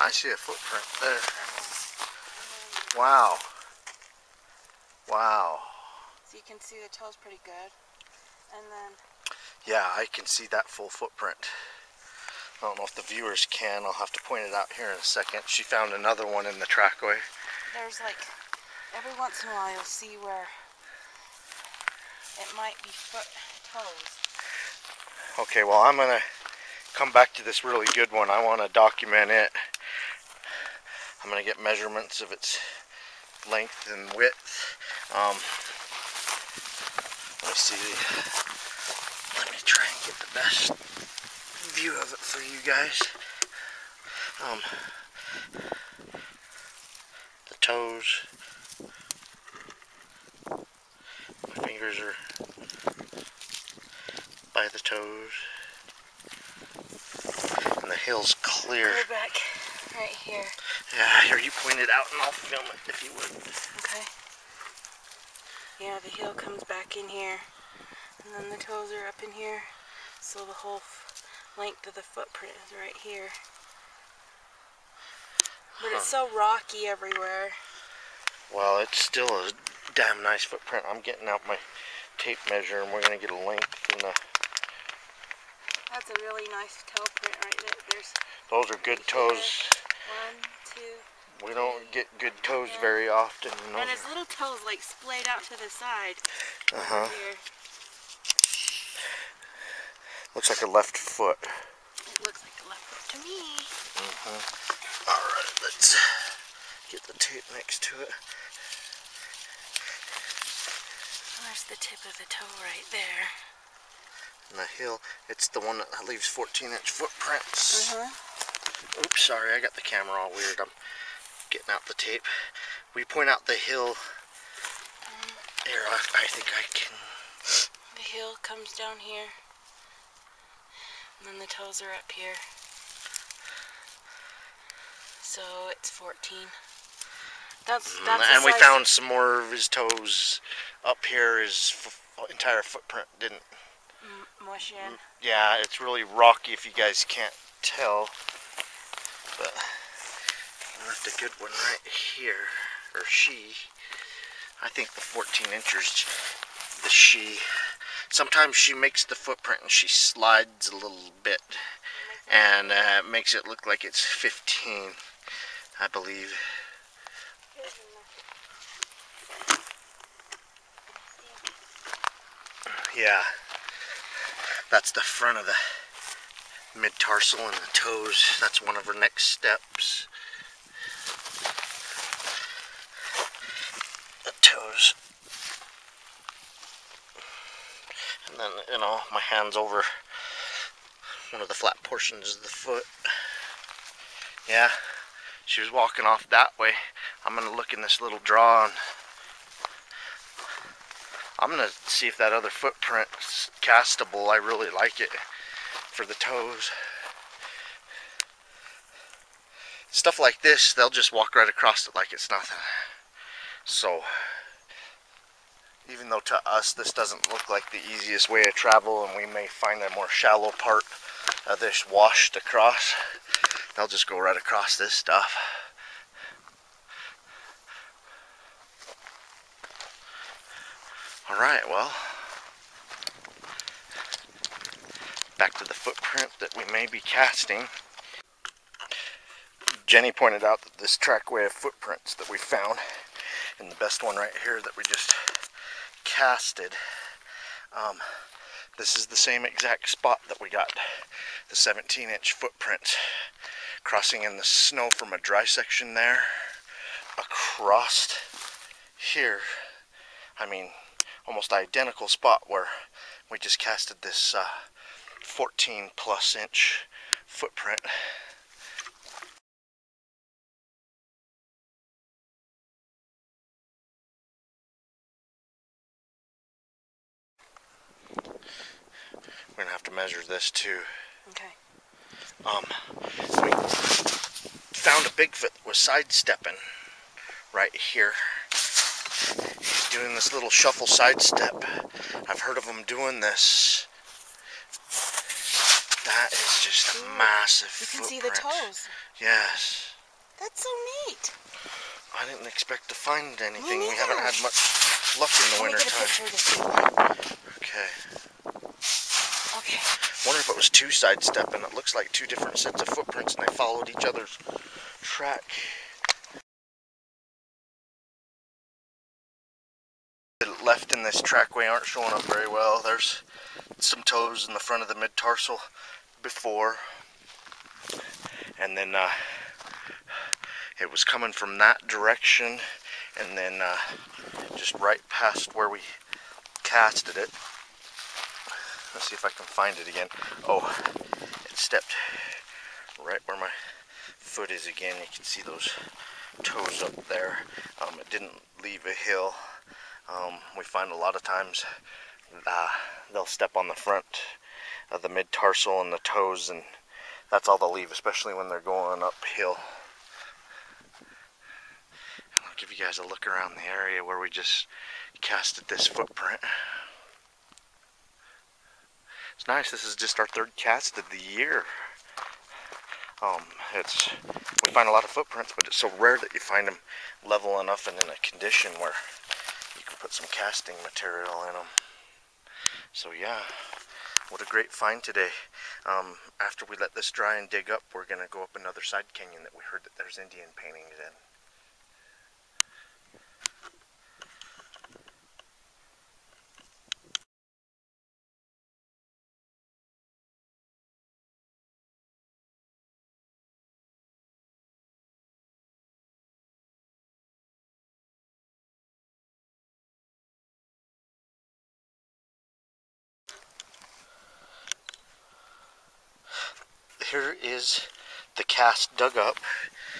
I see a footprint there. Wow. Wow. So you can see the toes pretty good. And then... Yeah, I can see that full footprint. I don't know if the viewers can. I'll have to point it out here in a second. She found another one in the trackway. There's like, every once in a while you'll see where it might be toes. Okay, well I'm going to come back to this really good one. I want to document it. I'm going to get measurements of its length and width. Let me see. Let me try and get the best view of it for you guys. The toes. My fingers are by the toes. And the hill's clear. Go back right here. Yeah, here, you point it out and I'll film it if you would. Okay. Yeah, the heel comes back in here. And then the toes are up in here. So the whole length of the footprint is right here. But it's so rocky everywhere. Well, it's still a damn nice footprint. I'm getting out my tape measure and we're going to get a length. And that's a really nice toe print right there. Those are good toes. 1, 2. We don't get good toes very often. And his little toes like splayed out to the side. Here. Looks like a left foot. It looks like a left foot to me. Alright, let's get the tape next to it. There's the tip of the toe right there. And the heel, it's the one that leaves 14-inch footprints. Oops, sorry, I got the camera all weird. I'm getting out the tape. We point out the hill. Here, I think I can. The heel comes down here. And then the toes are up here. So it's 14. That's and we found some more of his toes up here. His entire footprint didn't mush in. Yeah, it's really rocky if you guys can't tell. But I left a good one right here, or she. I think the 14 inches, the she. Sometimes she makes the footprint and she slides a little bit and makes it look like it's 15, I believe. Yeah, that's the front of the mid-tarsal and the toes. That's one of her next steps. The toes. And then, you know, my hand's over one of the flat portions of the foot. Yeah, she was walking off that way. I'm going to look in this little draw and I'm going to see if that other footprint's castable. I really like it for the toes. Stuff like this, they'll just walk right across it like it's nothing. So, even though to us this doesn't look like the easiest way to travel and we may find a more shallow part of this washed across, they'll just go right across this stuff. Alright, well, back to the footprint that we may be casting. Jenny pointed out that this trackway of footprints that we found, and the best one right here that we just casted, this is the same exact spot that we got the 17-inch footprint crossing in the snow from a dry section there across here. I mean, almost identical spot where we just casted this 14+ inch footprint. We're gonna have to measure this too. Okay. We found a Bigfoot that was sidestepping right here. He's doing this little shuffle sidestep. I've heard of him doing this. That is just a massive footprint. You can see the toes. Yes. That's so neat. I didn't expect to find anything. Me We haven't had much luck in the winter time. Let me get a picture of this thing. Okay. Okay. Wonder if it was two sidestepping. It looks like two different sets of footprints and they followed each other's track. The left in this trackway aren't showing up very well. There's some toes in the front of the mid-tarsal before. And then it was coming from that direction and then just right past where we casted it. Let's see if I can find it again. Oh, it stepped right where my foot is again. You can see those toes up there. It didn't leave a hill. We find a lot of times they'll step on the front of the mid-tarsal and the toes, and that's all they'll leave, especially when they're going uphill. And I'll give you guys a look around the area where we just casted this footprint. It's nice. This is just our third cast of the year. We find a lot of footprints, but it's so rare that you find them level enough and in a condition where you can put some casting material in them. So yeah, what a great find today. After we let this dry and dig up, we're gonna go up another side canyon that we heard that there's Indian paintings in. Here is the cast dug up.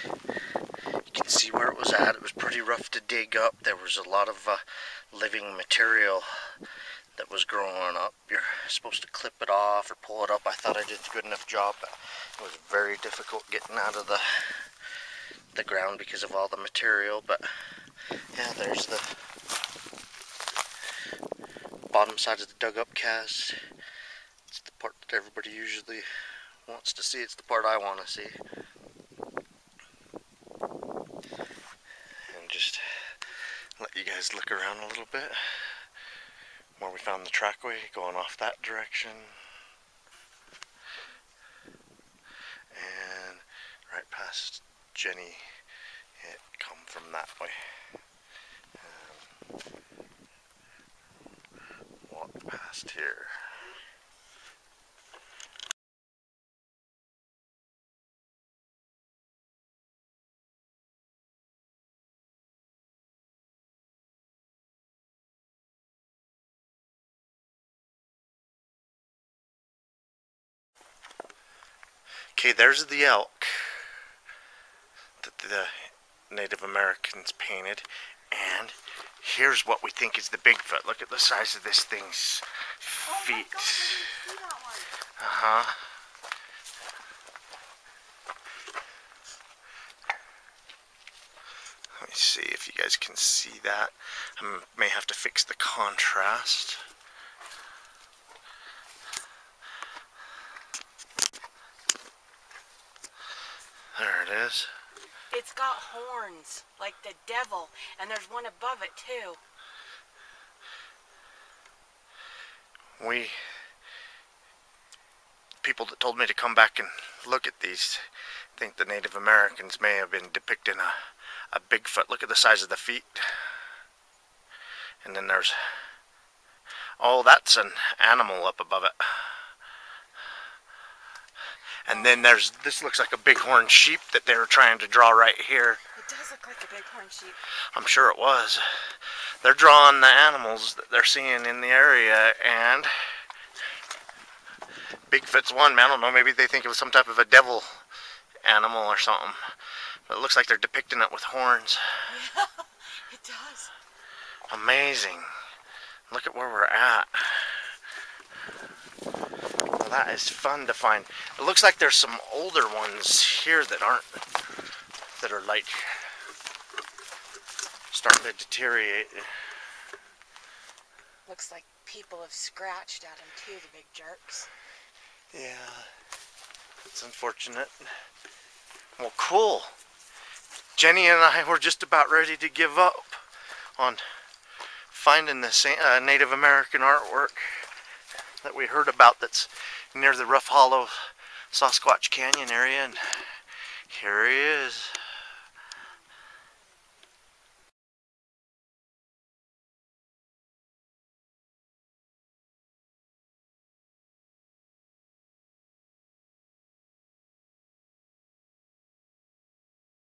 You can see where it was at. It was pretty rough to dig up. There was a lot of living material that was growing up. You're supposed to clip it off or pull it up. I thought I did a good enough job, but it was very difficult getting out of the ground because of all the material. But yeah, there's the bottom side of the dug up cast. It's the part that everybody usually wants to see. It's the part I want to see. And just let you guys look around a little bit where we found the trackway going off that direction. And right past Jenny, it come from that way. Walk past here. Okay, there's the elk that the Native Americans painted, and here's what we think is the Bigfoot. Look at the size of this thing's feet. Oh my gosh, I didn't see that one. Let me see if you guys can see that. I may have to fix the contrast. There it is. It's got horns, like the devil, and there's one above it too. People that told me to come back and look at these think the Native Americans may have been depicting a Bigfoot. Look at the size of the feet. And then there's, oh, that's an animal up above it. And then there's, this looks like a bighorn sheep that they were trying to draw right here. It does look like a bighorn sheep. I'm sure it was. They're drawing the animals that they're seeing in the area, and Bigfoot's one, man. I don't know, maybe they think it was some type of a devil animal or something. But it looks like they're depicting it with horns. Yeah, it does. Amazing. Look at where we're at. Well, that is fun to find. It looks like there's some older ones here that are like starting to deteriorate. Looks like people have scratched at them too, the big jerks. Yeah, it's unfortunate. Well, cool. Jenny and I were just about ready to give up on finding this Native American artwork that we heard about that's near the Rough Hollow Sasquatch Canyon area, and here he is.